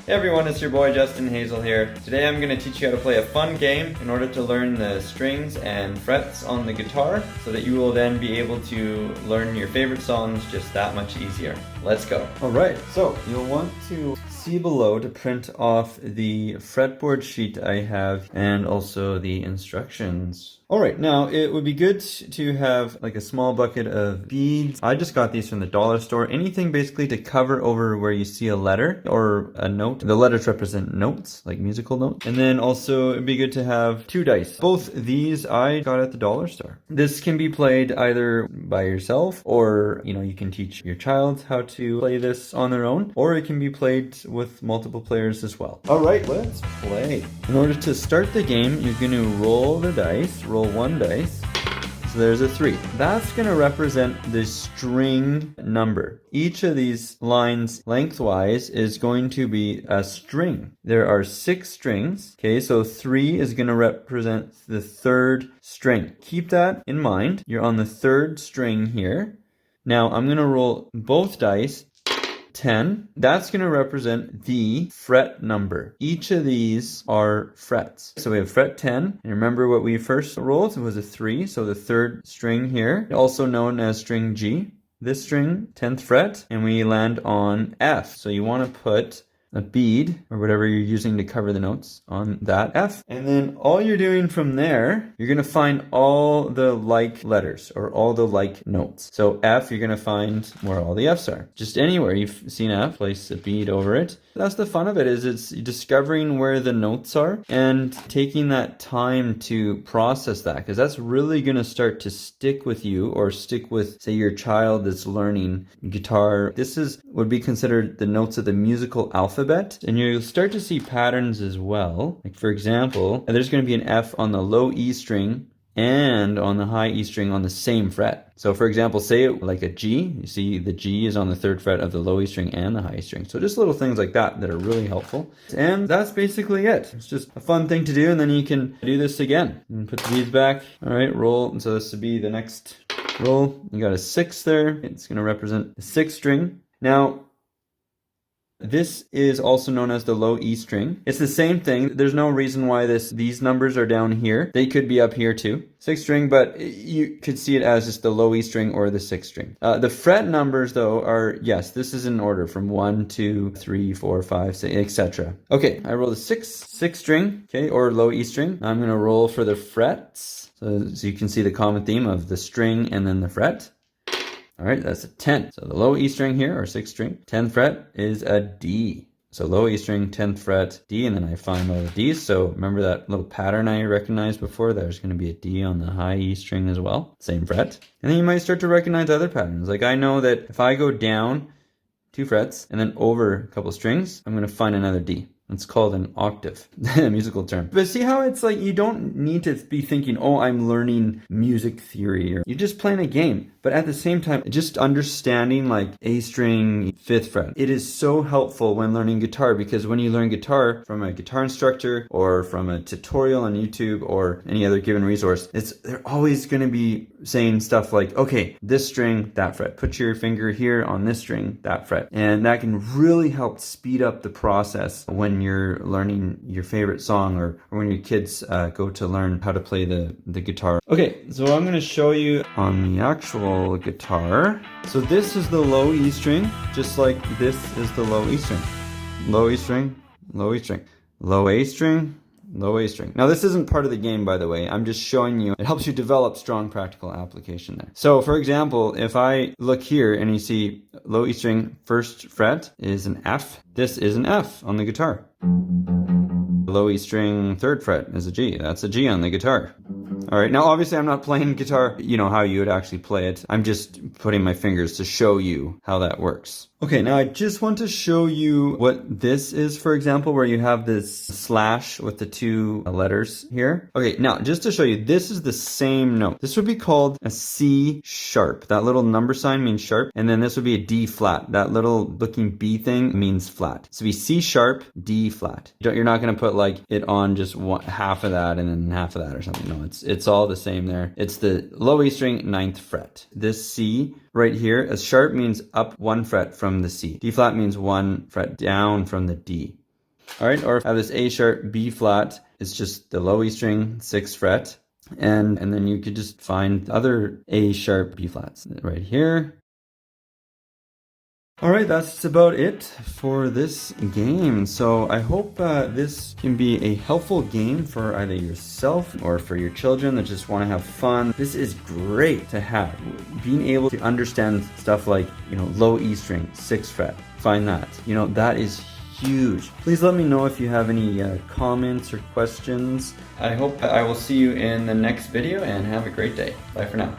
Hey everyone, it's your boy Justin Hazel here. Today I'm going to teach you how to play a fun game in order to learn the strings and frets on the guitar so that you will then be able to learn your favorite songs just that much easier. Let's go. Alright, so you'll want to see below to print off the fretboard sheet I have and also the instructions. Alright, now it would be good to have like a small bucket of beads. I just got these from the dollar store. Anything basically to cover over where you see a letter or a note. The letters represent notes, like musical notes. And then also it'd be good to have 2 dice. Both these I got at the dollar store. This can be played either by yourself or, you can teach your child how to play this on their own, or it can be played with multiple players as well. Alright, let's play. In order to start the game, you're going to roll the dice. Roll 1 dice. So there's a 3. That's going to represent the string number. Each of these lines lengthwise is going to be a string. There are 6 strings. Okay, so 3 is going to represent the 3rd string. Keep that in mind. You're on the 3rd string here. Now I'm going to roll both dice. 10, that's going to represent the fret number. Each of these are frets. So we have fret 10, and remember what we first rolled? It was a 3, so the 3rd string here, also known as string G. This string, 10th fret, and we land on F. So you want to put a bead, or whatever you're using to cover the notes, on that F. And then all you're doing from there, you're going to find all the like letters, or all the like notes. So F, you're going to find where all the Fs are. Just anywhere you've seen F, place a bead over it. That's the fun of it, is it's discovering where the notes are and taking that time to process that, because that's really going to start to stick with you, or stick with, say, your child that's learning guitar. This would be considered the notes of the musical alphabet, and you'll start to see patterns as well. Like, for example, there's going to be an F on the low E string and on the high E string on the same fret. So for example, say it like a G, you see the G is on the 3rd fret of the low E string and the high E string. So just little things like that are really helpful. And that's basically it. It's just a fun thing to do, and then you can do this again. And put the beads back. All right, roll. And so this would be the next roll. You got a 6 there. It's going to represent the 6th string. Now, this is also known as the low E string. It's the same thing. There's no reason why these numbers are down here. They could be up here too. 6th string, but you could see it as just the low E string or the 6th string. The fret numbers though are, yes, this is in order from 1, 2, 3, 4, 5, 6, etc. Okay, I rolled a 6th string, okay, or low E string. I'm going to roll for the frets. So you can see the common theme of the string and then the fret. All right, that's a 10. So the low E string here, or 6th string, 10th fret is a D. So low E string, 10th fret, D, and then I find all the Ds. So remember that little pattern I recognized before? There's going to be a D on the high E string as well, same fret. And then you might start to recognize other patterns. Like I know that if I go down 2 frets and then over a couple strings, I'm going to find another D. It's called an octave, a musical term. But see how it's like you don't need to be thinking, oh, I'm learning music theory, or you're just playing a game. But at the same time, just understanding like A string, 5th fret. It is so helpful when learning guitar, because when you learn guitar from a guitar instructor or from a tutorial on YouTube or any other given resource, they're always going to be saying stuff like, okay, this string, that fret. Put your finger here on this string, that fret. And that can really help speed up the process when you're learning your favorite song, or when your kids go to learn how to play the guitar. Okay, so I'm going to show you on the actual guitar. So this is the low E string, just like this is the low E string. Low E string, low E string, low A string, low A string. Now this isn't part of the game, by the way. I'm just showing you. It helps you develop strong practical application there. So for example, if I look here and you see low E string 1st fret is an F, this is an F on the guitar. Low E string 3rd fret is a G. That's a G on the guitar. All right, now obviously I'm not playing guitar, how you would actually play it. I'm just putting my fingers to show you how that works. Okay, now I just want to show you what this is, for example, where you have this slash with the 2 letters here. Okay, now just to show you, this is the same note. This would be called a C sharp. That little number sign means sharp, and then this would be a D flat. That little looking B thing means flat. So it'd be C sharp, D flat. You're not going to put like it on just half of that and then half of that or something. No, it's all the same there. It's the low E string 9th fret. This C right here, a sharp means up 1 fret from the C. D flat means 1 fret down from the D. All right, or I have this A sharp, B flat. It's just the low E string, 6th fret. And then you could just find other A sharp, B flats right here. All right, that's about it for this game. So I hope this can be a helpful game for either yourself or for your children that just want to have fun. This is great to have. Being able to understand stuff like, low E string, 6th fret, find that. That is huge. Please let me know if you have any comments or questions. I hope I will see you in the next video and have a great day. Bye for now.